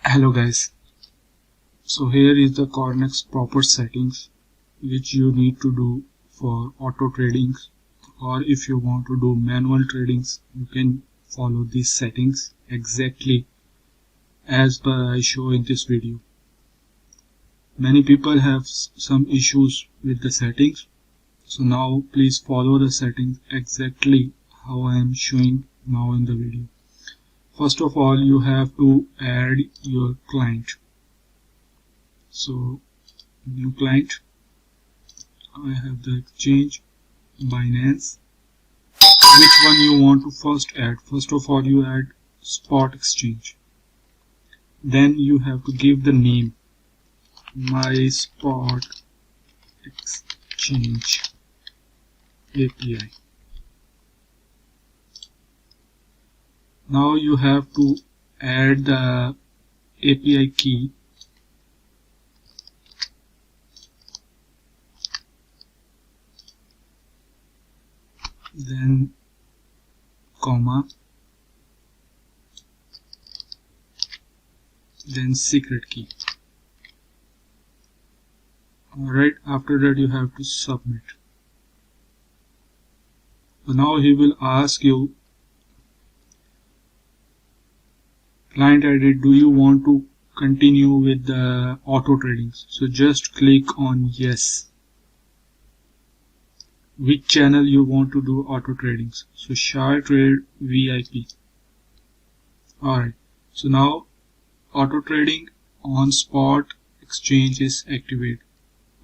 Hello guys, so here is the cornix proper settings which you need to do for auto trading, or if you want to do manual tradings you can follow these settings exactly as per I show in this video. Many people have some issues with the settings, so now please follow the settings exactly how I am showing now in the video. First of all, you have to add your client. So new client, I have the exchange Binance. Which one you want to first add? First of all, you add spot exchange. Then you have to give the name, my spot exchange API. Now you have to add the API key. Then comma, then secret key. Alright, after that you have to submit. So now he will ask you, client ID, do you want to continue with the auto trading? So just click on yes. Which channel you want to do auto trading? So share trade VIP. Alright, so now auto trading on spot exchange is activated.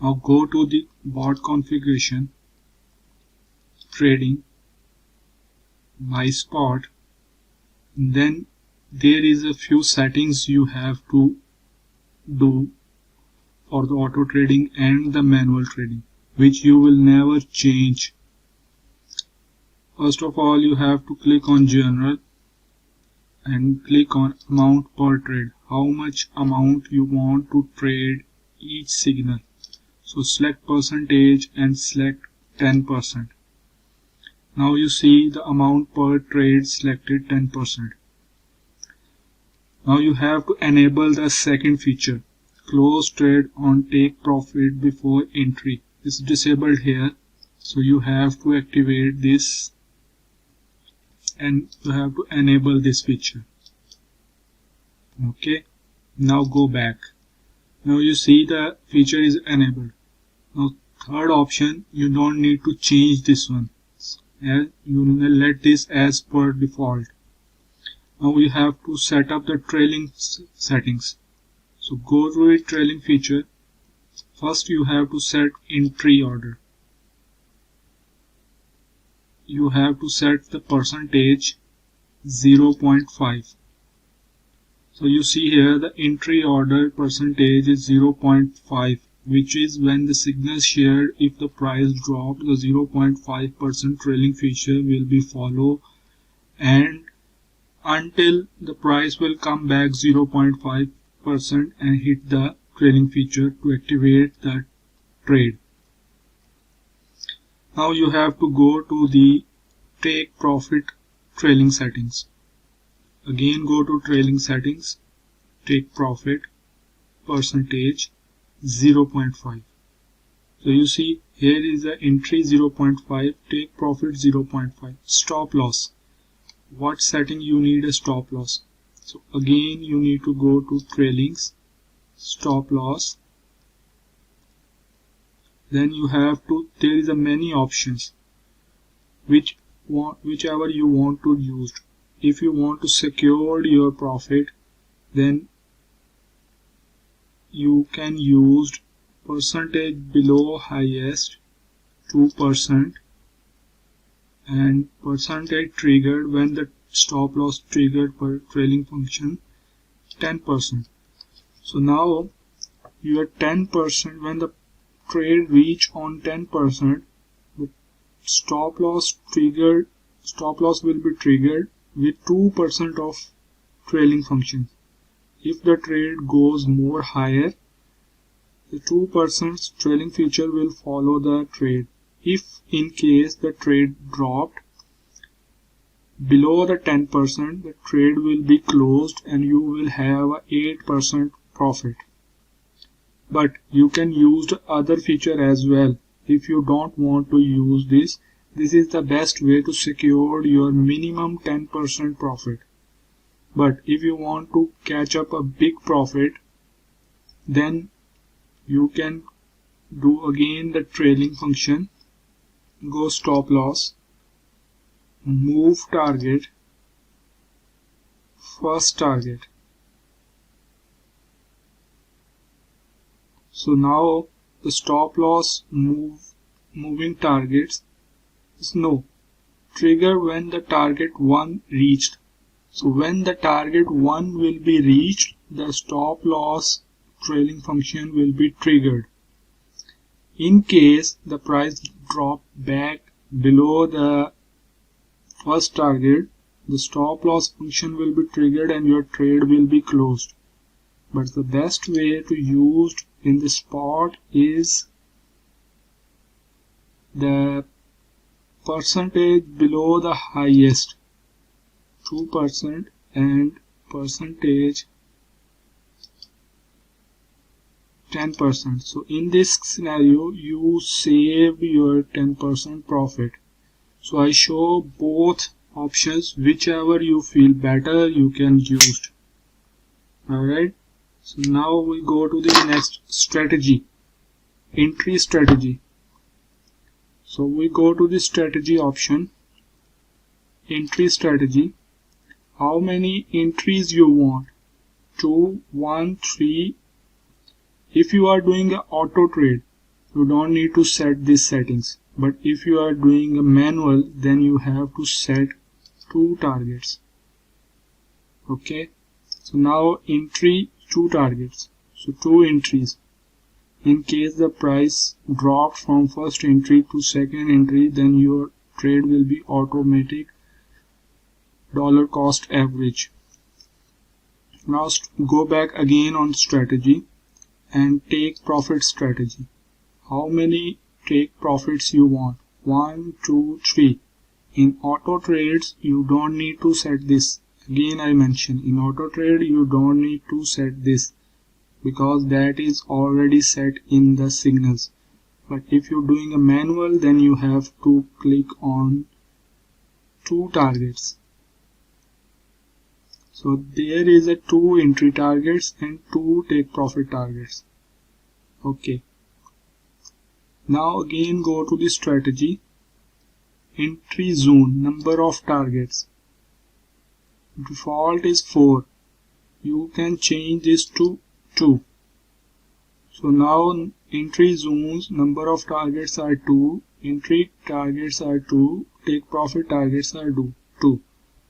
Now go to the bot configuration, trading, my spot, and then there is a few settings you have to do for the auto trading and the manual trading, which you will never change. First of all, you have to click on general and click on amount per trade, how much amount you want to trade each signal. So select percentage and select 10%. Now you see the amount per trade selected 10%. Now you have to enable the second feature, close trade on take profit before entry. It's disabled here, so you have to activate this and you have to enable this feature. Okay, now go back. Now you see the feature is enabled. Now third option, you don't need to change this one, you will let this as per default. Now we have to set up the trailing settings. So go to the trailing feature. First you have to set entry order. You have to set the percentage 0.5. So you see here the entry order percentage is 0.5, which is when the signal shared, if the price dropped, the 0.5% trailing feature will be followed, and until the price will come back 0.5% and hit the trailing feature to activate the trade. Now you have to go to the take profit trailing settings. Again go to trailing settings, take profit, percentage 0.5. So you see here is the entry 0.5, take profit 0.5, stop loss. What setting you need a stop loss? So again you need to go to trailings, stop loss. Then you have to, there is a many options whichever you want to use. If you want to secure your profit, then you can use percentage below highest 2% and percentage triggered when the stop loss triggered per trailing function 10%. So now your 10%, when the trade reach on 10%, the stop loss will be triggered with 2% of trailing function. If the trade goes more higher, the 2% trailing feature will follow the trade. If in case the trade dropped, below the 10%, the trade will be closed and you will have a 8% profit. But you can use the other feature as well. If you don't want to use this is the best way to secure your minimum 10% profit. But if you want to catch up a big profit, then you can do again the trailing function. Go stop loss, move target, first target. So now the stop loss moving targets is no trigger when the target 1 reached. So when the target 1 will be reached, the stop loss trailing function will be triggered. In case the price drop back below the first target, the stop loss function will be triggered and your trade will be closed. But the best way to use in the spot is the percentage below the highest, 2% and percentage 10%. So in this scenario you save your 10% profit. So I show both options, whichever you feel better you can use. Alright, so now we go to the next strategy, entry strategy. So we go to the strategy option, entry strategy. How many entries you want? 2, 1, 3. If you are doing an auto trade, you don't need to set these settings. But if you are doing a manual, then you have to set 2 targets. Okay. So now entry 2 targets. So 2 entries. In case the price dropped from first entry to second entry, then your trade will be automatic dollar cost average. Now go back again on strategy and take profit strategy. How many take profits you want? 1, 2, 3. In auto trades you don't need to set this. Again I mention, in auto trade you don't need to set this because that is already set in the signals. But if you're doing a manual, then you have to click on 2 targets. So there is a 2 entry targets and 2 take profit targets. Okay. Now again go to the strategy, entry zone, number of targets. Default is 4. You can change this to 2. So now entry zones, number of targets are 2, entry targets are 2, take profit targets are 2.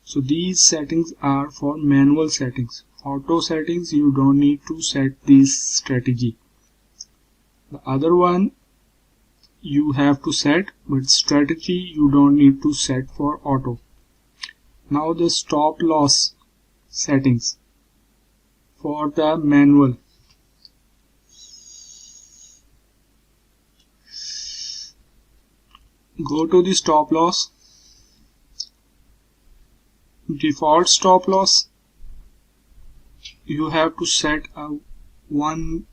So these settings are for manual settings. Auto settings you don't need to set this strategy. The other one you have to set, but strategy you don't need to set for auto. Now the stop loss settings for the manual. Go to the stop loss, default stop loss. You have to set a 1%,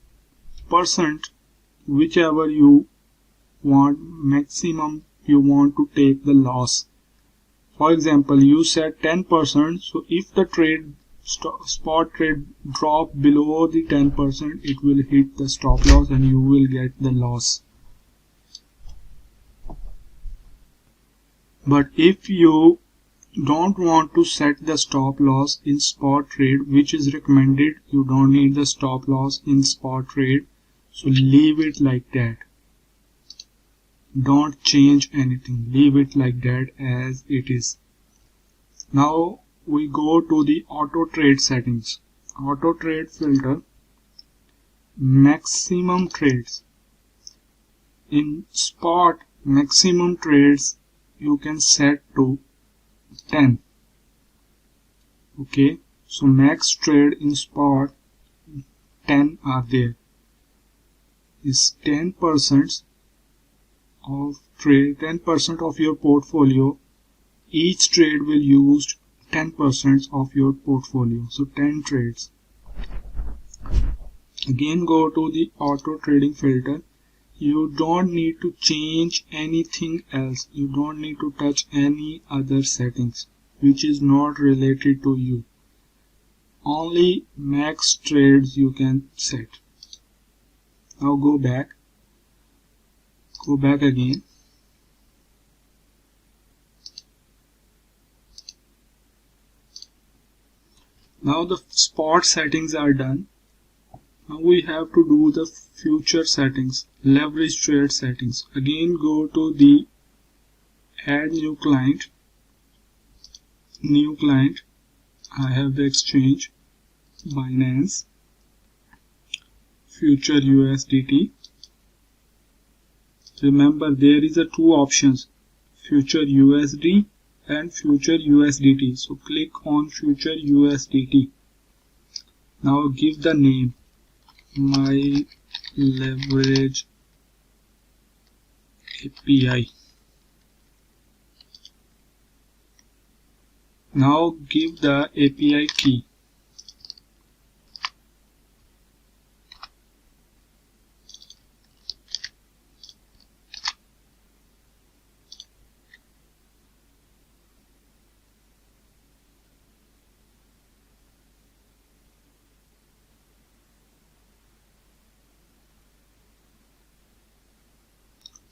whichever you want, maximum you want to take the loss. For example, you set 10%, so if the trade spot trade drop below the 10%, it will hit the stop loss and you will get the loss. But if you don't want to set the stop loss in spot trade, which is recommended, you don't need the stop loss in spot trade, so leave it like that. Don't change anything, leave it like that as it is. Now we go to the auto trade settings, auto trade filter, maximum trades. In spot, maximum trades you can set to 10. Okay, so max trade in spot 10 are there. Is 10% of trade, 10% of your portfolio each trade will use 10% of your portfolio, so 10 trades. Again, go to the auto trading filter. You don't need to change anything else. You don't need to touch any other settings which is not related to you. Only max trades you can set. Now go back again. Now the spot settings are done. Now we have to do the future settings, leverage trade settings. Again, go to the add new client. I have the exchange, Binance, future USDT. Remember, there is a two options, future USD and future USDT. So click on future USDT. Now give the name, my leverage API. Now give the API key.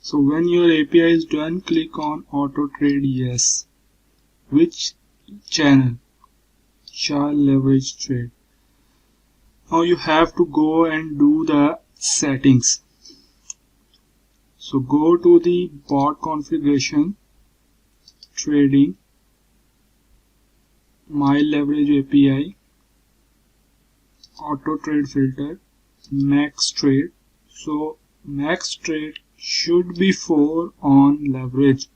So when your API is done, click on auto trade yes. Which channel? Shall leverage trade. Now you have to go and do the settings. So go to the bot configuration, trading, my leverage API, auto trade filter, max trade. So max trade should be 4 on leverage.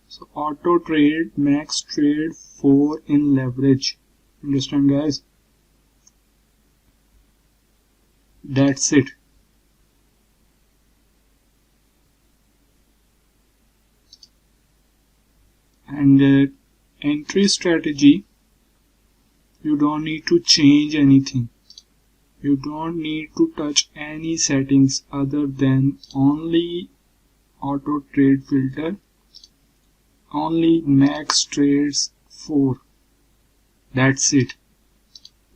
So auto trade, max trade 4 in leverage. Understand, guys? That's it. And entry strategy, you don't need to change anything. You don't need to touch any settings other than only auto trade filter, only max trades 4. That's it.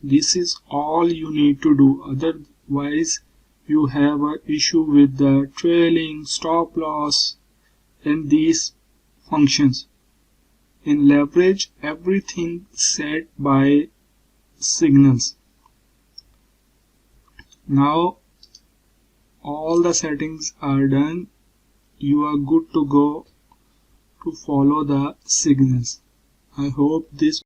This is all you need to do. Otherwise you have an issue with the trailing, stop loss and these functions. In leverage, everything set by signals. Now all the settings are done. You are good to go to follow the signals. I hope this